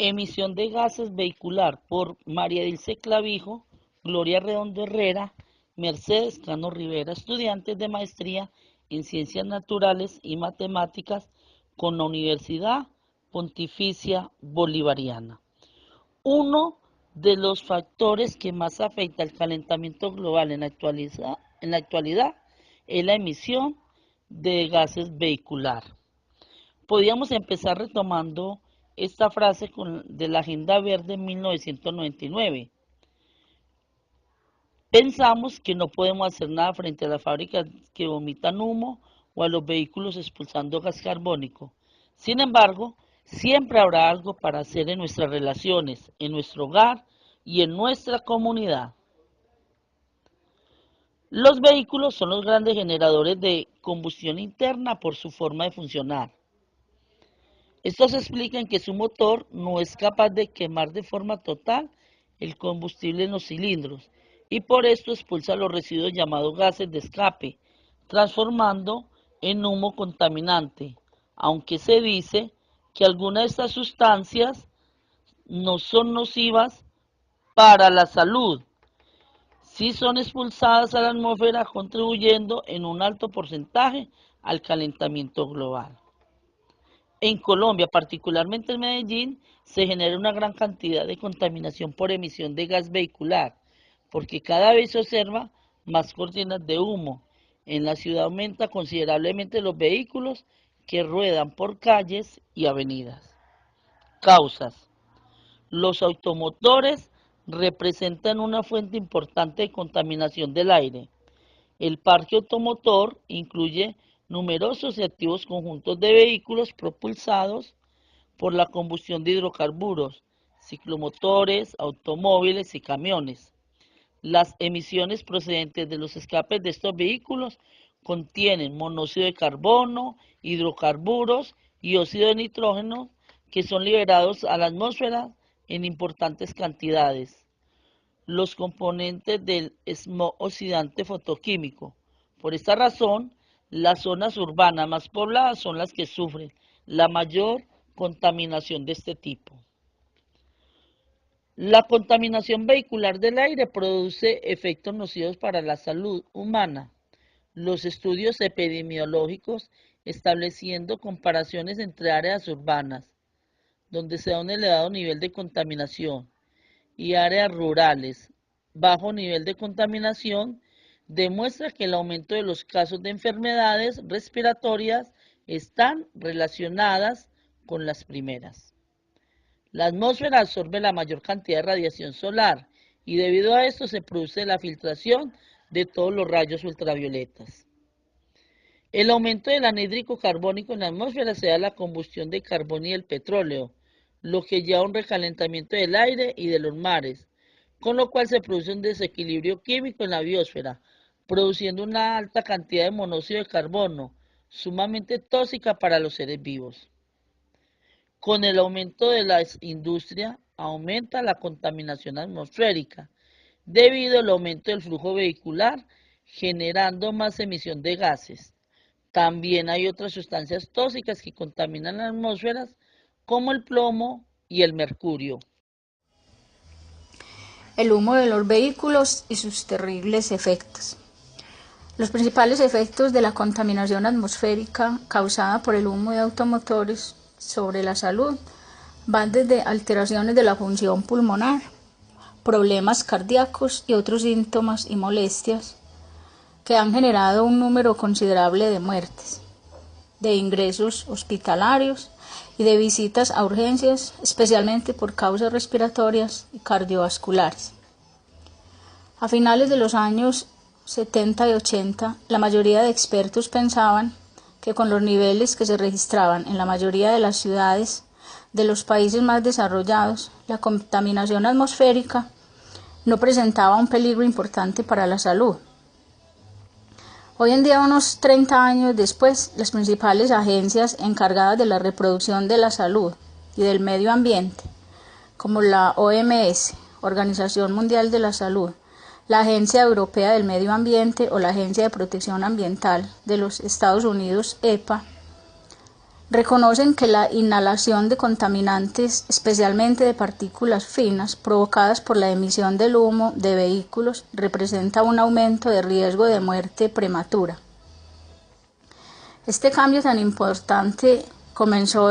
Emisión de gases vehicular por María Dilce Clavijo, Gloria Redondo Herrera, Mercedes Cano Rivera, estudiantes de maestría en Ciencias Naturales y Matemáticas con la Universidad Pontificia Bolivariana. Uno de los factores que más afecta al calentamiento global en la actualidad es la emisión de gases vehicular. Podríamos empezar retomando esta frase de la Agenda Verde en 1999. Pensamos que no podemos hacer nada frente a las fábricas que vomitan humo o a los vehículos expulsando gas carbónico. Sin embargo, siempre habrá algo para hacer en nuestras relaciones, en nuestro hogar y en nuestra comunidad. Los vehículos son los grandes generadores de combustión interna por su forma de funcionar. Estos explican que su motor no es capaz de quemar de forma total el combustible en los cilindros y por esto expulsa los residuos llamados gases de escape, transformando en humo contaminante, aunque se dice que algunas de estas sustancias no son nocivas para la salud, sí son expulsadas a la atmósfera contribuyendo en un alto porcentaje al calentamiento global. En Colombia, particularmente en Medellín, se genera una gran cantidad de contaminación por emisión de gas vehicular, porque cada vez se observa más cortinas de humo. En la ciudad aumenta considerablemente los vehículos que ruedan por calles y avenidas. Causas. Los automotores representan una fuente importante de contaminación del aire. El parque automotor incluye numerosos y activos conjuntos de vehículos propulsados por la combustión de hidrocarburos, ciclomotores, automóviles y camiones. Las emisiones procedentes de los escapes de estos vehículos contienen monóxido de carbono, hidrocarburos y óxido de nitrógeno que son liberados a la atmósfera en importantes cantidades. Los componentes del smog oxidante fotoquímico. Por esta razón, las zonas urbanas más pobladas son las que sufren la mayor contaminación de este tipo. La contaminación vehicular del aire produce efectos nocivos para la salud humana. Los estudios epidemiológicos estableciendo comparaciones entre áreas urbanas, donde se da un elevado nivel de contaminación, y áreas rurales, bajo nivel de contaminación, demuestra que el aumento de los casos de enfermedades respiratorias están relacionadas con las primeras. La atmósfera absorbe la mayor cantidad de radiación solar y debido a esto se produce la filtración de todos los rayos ultravioletas. El aumento del anhídrico carbónico en la atmósfera se da a la combustión del carbón y del petróleo, lo que lleva a un recalentamiento del aire y de los mares, con lo cual se produce un desequilibrio químico en la biosfera, produciendo una alta cantidad de monóxido de carbono, sumamente tóxica para los seres vivos. Con el aumento de la industria, aumenta la contaminación atmosférica, debido al aumento del flujo vehicular, generando más emisión de gases. También hay otras sustancias tóxicas que contaminan las atmósferas, como el plomo y el mercurio. El humo de los vehículos y sus terribles efectos. Los principales efectos de la contaminación atmosférica causada por el humo de automotores sobre la salud van desde alteraciones de la función pulmonar, problemas cardíacos y otros síntomas y molestias que han generado un número considerable de muertes, de ingresos hospitalarios y de visitas a urgencias, especialmente por causas respiratorias y cardiovasculares. A finales de los años 70 y 80, la mayoría de expertos pensaban que con los niveles que se registraban en la mayoría de las ciudades de los países más desarrollados, la contaminación atmosférica no presentaba un peligro importante para la salud. Hoy en día, unos 30 años después, las principales agencias encargadas de la reproducción de la salud y del medio ambiente, como la OMS, Organización Mundial de la Salud, la Agencia Europea del Medio Ambiente o la Agencia de Protección Ambiental de los Estados Unidos, EPA, reconocen que la inhalación de contaminantes, especialmente de partículas finas, provocadas por la emisión del humo de vehículos, representa un aumento de riesgo de muerte prematura. Este cambio tan importante comenzó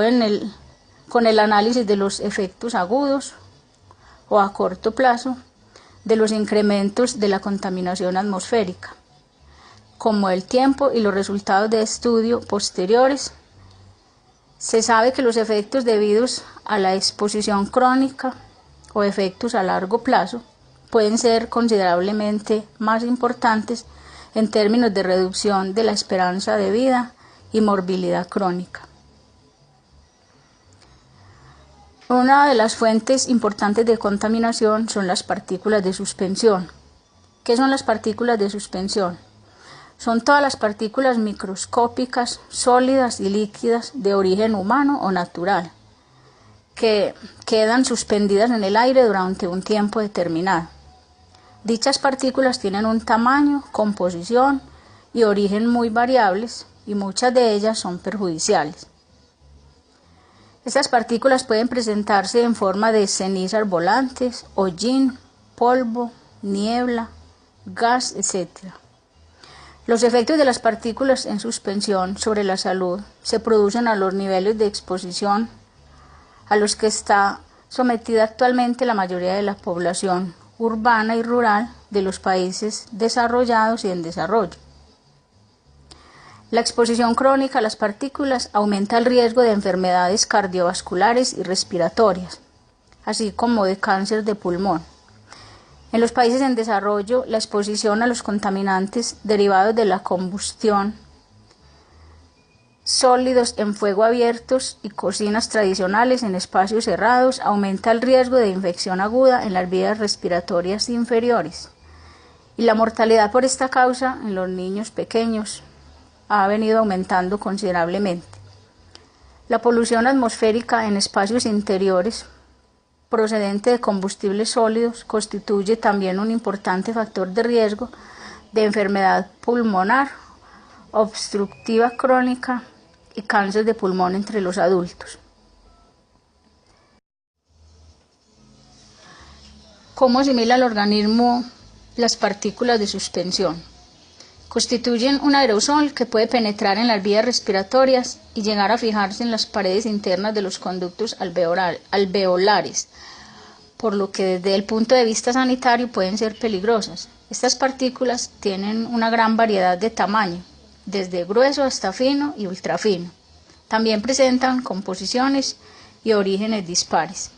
con el análisis de los efectos agudos o a corto plazo de los incrementos de la contaminación atmosférica. Como el tiempo y los resultados de estudio posteriores, se sabe que los efectos debidos a la exposición crónica o efectos a largo plazo pueden ser considerablemente más importantes en términos de reducción de la esperanza de vida y morbilidad crónica. Una de las fuentes importantes de contaminación son las partículas de suspensión. ¿Qué son las partículas de suspensión? Son todas las partículas microscópicas, sólidas y líquidas de origen humano o natural, que quedan suspendidas en el aire durante un tiempo determinado. Dichas partículas tienen un tamaño, composición y origen muy variables, y muchas de ellas son perjudiciales. Estas partículas pueden presentarse en forma de cenizas volantes, hollín, polvo, niebla, gas, etc. Los efectos de las partículas en suspensión sobre la salud se producen a los niveles de exposición a los que está sometida actualmente la mayoría de la población urbana y rural de los países desarrollados y en desarrollo. La exposición crónica a las partículas aumenta el riesgo de enfermedades cardiovasculares y respiratorias, así como de cáncer de pulmón. En los países en desarrollo, la exposición a los contaminantes derivados de la combustión, sólidos en fuego abiertos y cocinas tradicionales en espacios cerrados aumenta el riesgo de infección aguda en las vías respiratorias inferiores, y la mortalidad por esta causa en los niños pequeños ha venido aumentando considerablemente. La polución atmosférica en espacios interiores procedente de combustibles sólidos constituye también un importante factor de riesgo de enfermedad pulmonar obstructiva crónica y cáncer de pulmón entre los adultos. ¿Cómo asimila el organismo las partículas de suspensión? Constituyen un aerosol que puede penetrar en las vías respiratorias y llegar a fijarse en las paredes internas de los conductos alveolares, por lo que desde el punto de vista sanitario pueden ser peligrosas. Estas partículas tienen una gran variedad de tamaño, desde grueso hasta fino y ultrafino. También presentan composiciones y orígenes dispares.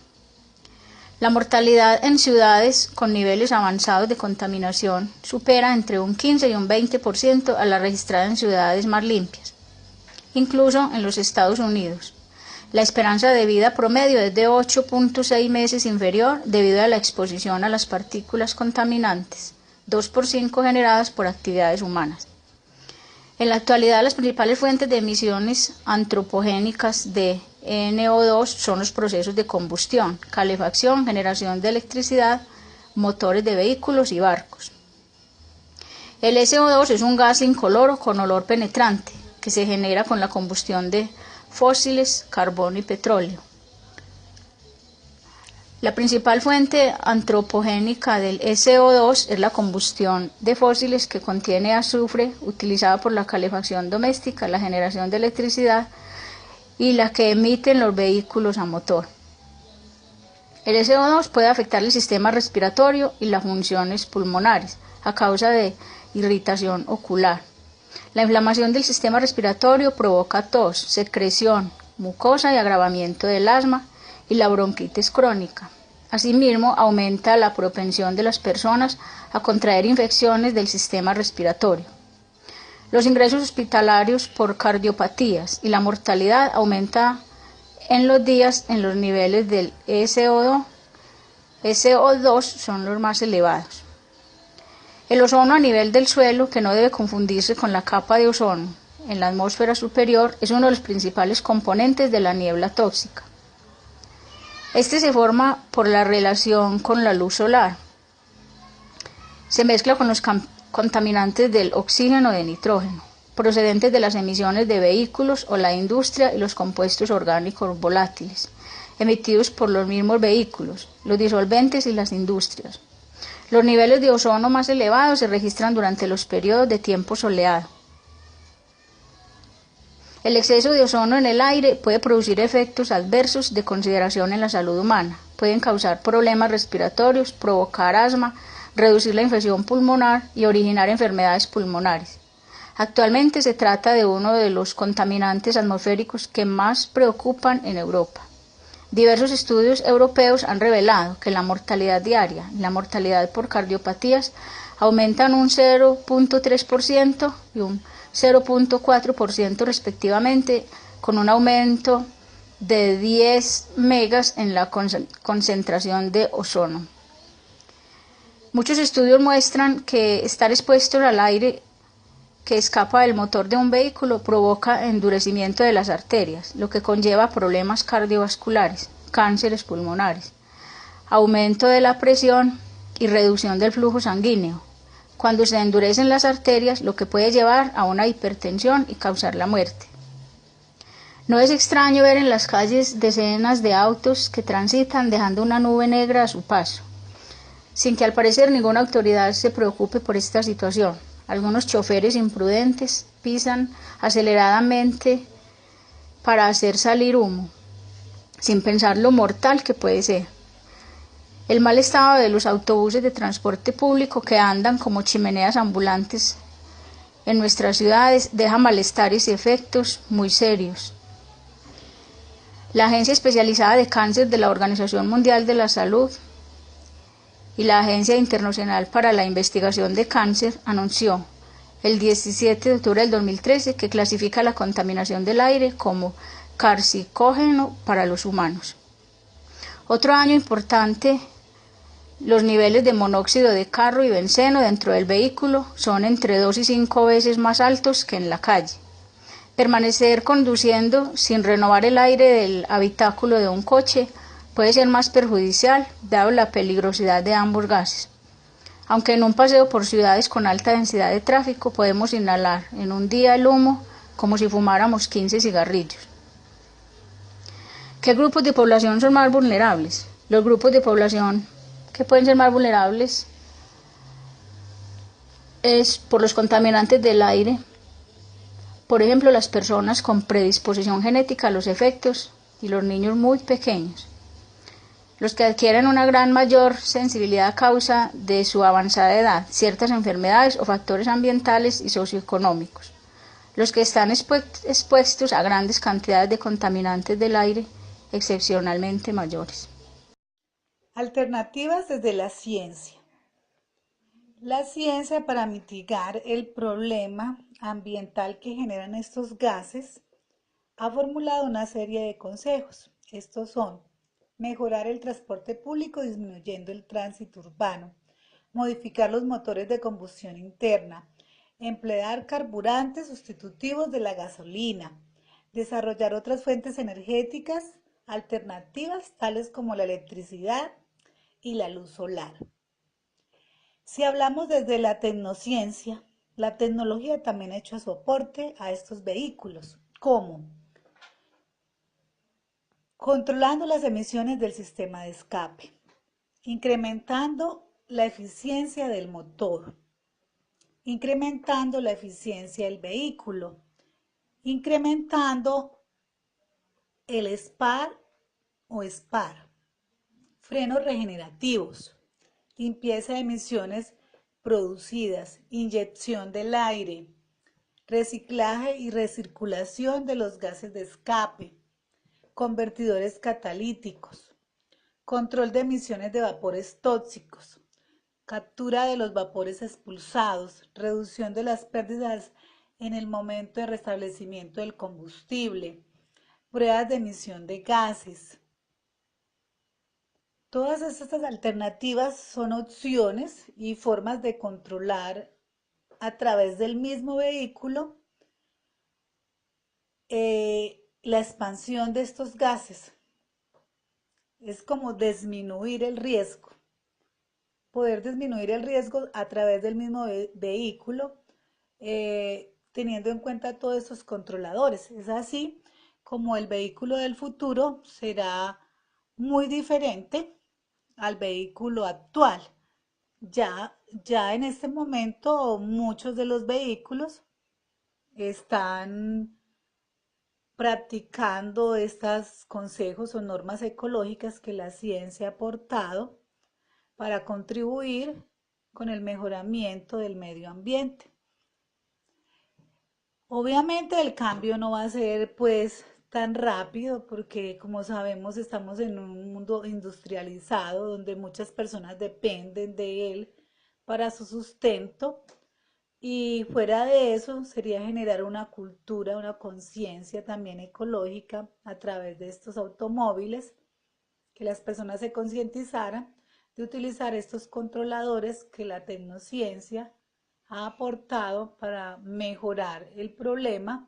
La mortalidad en ciudades con niveles avanzados de contaminación supera entre un 15 y un 20% a la registrada en ciudades más limpias. Incluso en los Estados Unidos, la esperanza de vida promedio es de 8.6 meses inferior debido a la exposición a las partículas contaminantes, 2 por 5 generadas por actividades humanas. En la actualidad, las principales fuentes de emisiones antropogénicas de NO2 son los procesos de combustión, calefacción, generación de electricidad, motores de vehículos y barcos. El SO2 es un gas incoloro con olor penetrante que se genera con la combustión de fósiles, carbón y petróleo. La principal fuente antropogénica del SO2 es la combustión de fósiles que contiene azufre utilizada por la calefacción doméstica, la generación de electricidad y la que emiten los vehículos a motor. El SO2 puede afectar el sistema respiratorio y las funciones pulmonares a causa de irritación ocular. La inflamación del sistema respiratorio provoca tos, secreción mucosa y agravamiento del asma y la bronquitis crónica. Asimismo, aumenta la propensión de las personas a contraer infecciones del sistema respiratorio. Los ingresos hospitalarios por cardiopatías y la mortalidad aumenta en los días en los niveles del SO2 son los más elevados. El ozono a nivel del suelo, que no debe confundirse con la capa de ozono en la atmósfera superior, es uno de los principales componentes de la niebla tóxica. Este se forma por la relación con la luz solar. Se mezcla con los contaminantes del oxígeno y de nitrógeno. procedentes de las emisiones de vehículos o la industria y los compuestos orgánicos volátiles, emitidos por los mismos vehículos, los disolventes y las industrias. Los niveles de ozono más elevados se registran durante los periodos de tiempo soleado. El exceso de ozono en el aire puede producir efectos adversos de consideración en la salud humana. Pueden causar problemas respiratorios, provocar asma, reducir la infección pulmonar y originar enfermedades pulmonares. Actualmente se trata de uno de los contaminantes atmosféricos que más preocupan en Europa. Diversos estudios europeos han revelado que la mortalidad diaria y la mortalidad por cardiopatías aumentan un 0.3% y un 0.4% respectivamente, con un aumento de 10 megas en la concentración de ozono. Muchos estudios muestran que estar expuestos al aire que escapa del motor de un vehículo provoca endurecimiento de las arterias, lo que conlleva problemas cardiovasculares, cánceres pulmonares, aumento de la presión y reducción del flujo sanguíneo, cuando se endurecen las arterias, lo que puede llevar a una hipertensión y causar la muerte. No es extraño ver en las calles decenas de autos que transitan dejando una nube negra a su paso, sin que al parecer ninguna autoridad se preocupe por esta situación. Algunos choferes imprudentes pisan aceleradamente para hacer salir humo, sin pensar lo mortal que puede ser. El mal estado de los autobuses de transporte público que andan como chimeneas ambulantes en nuestras ciudades deja malestares y efectos muy serios. La Agencia Especializada de Cáncer de la Organización Mundial de la Salud y la Agencia Internacional para la Investigación de Cáncer anunció el 17 de octubre del 2013 que clasifica la contaminación del aire como carcinógeno para los humanos. Otro daño importante, los niveles de monóxido de carro y benceno dentro del vehículo son entre 2 y 5 veces más altos que en la calle. Permanecer conduciendo sin renovar el aire del habitáculo de un coche puede ser más perjudicial, dado la peligrosidad de ambos gases. Aunque en un paseo por ciudades con alta densidad de tráfico podemos inhalar en un día el humo como si fumáramos 15 cigarrillos. ¿Qué grupos de población son más vulnerables? Los grupos de población que pueden ser más vulnerables es por los contaminantes del aire. Por ejemplo, las personas con predisposición genética a los efectos y los niños muy pequeños. Los que adquieren una gran mayor sensibilidad a causa de su avanzada edad, ciertas enfermedades o factores ambientales y socioeconómicos. Los que están expuestos a grandes cantidades de contaminantes del aire excepcionalmente mayores. Alternativas desde la ciencia. La ciencia, para mitigar el problema ambiental que generan estos gases, ha formulado una serie de consejos. Estos son: mejorar el transporte público disminuyendo el tránsito urbano, modificar los motores de combustión interna, emplear carburantes sustitutivos de la gasolina, desarrollar otras fuentes energéticas alternativas tales como la electricidad y la luz solar. Si hablamos desde la tecnociencia, la tecnología también ha hecho soporte a estos vehículos. ¿Cómo? Controlando las emisiones del sistema de escape, incrementando la eficiencia del motor, incrementando la eficiencia del vehículo, incrementando el SPAR o SPAR, frenos regenerativos, limpieza de emisiones producidas, inyección del aire, reciclaje y recirculación de los gases de escape, convertidores catalíticos, control de emisiones de vapores tóxicos, captura de los vapores expulsados, reducción de las pérdidas en el momento de restablecimiento del combustible, pruebas de emisión de gases. Todas estas alternativas son opciones y formas de controlar a través del mismo vehículo la expansión de estos gases. Es como disminuir el riesgo, poder disminuir el riesgo a través del mismo vehículo, teniendo en cuenta todos estos controladores. Es así como el vehículo del futuro será muy diferente al vehículo actual. Ya en este momento muchos de los vehículos están practicando estos consejos o normas ecológicas que la ciencia ha aportado para contribuir con el mejoramiento del medio ambiente. Obviamente el cambio no va a ser pues tan rápido porque como sabemos estamos en un mundo industrializado donde muchas personas dependen de él para su sustento y fuera de eso sería generar una cultura, una conciencia también ecológica a través de estos automóviles, que las personas se concientizaran de utilizar estos controladores que la tecnociencia ha aportado para mejorar el problema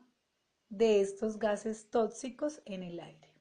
de estos gases tóxicos en el aire.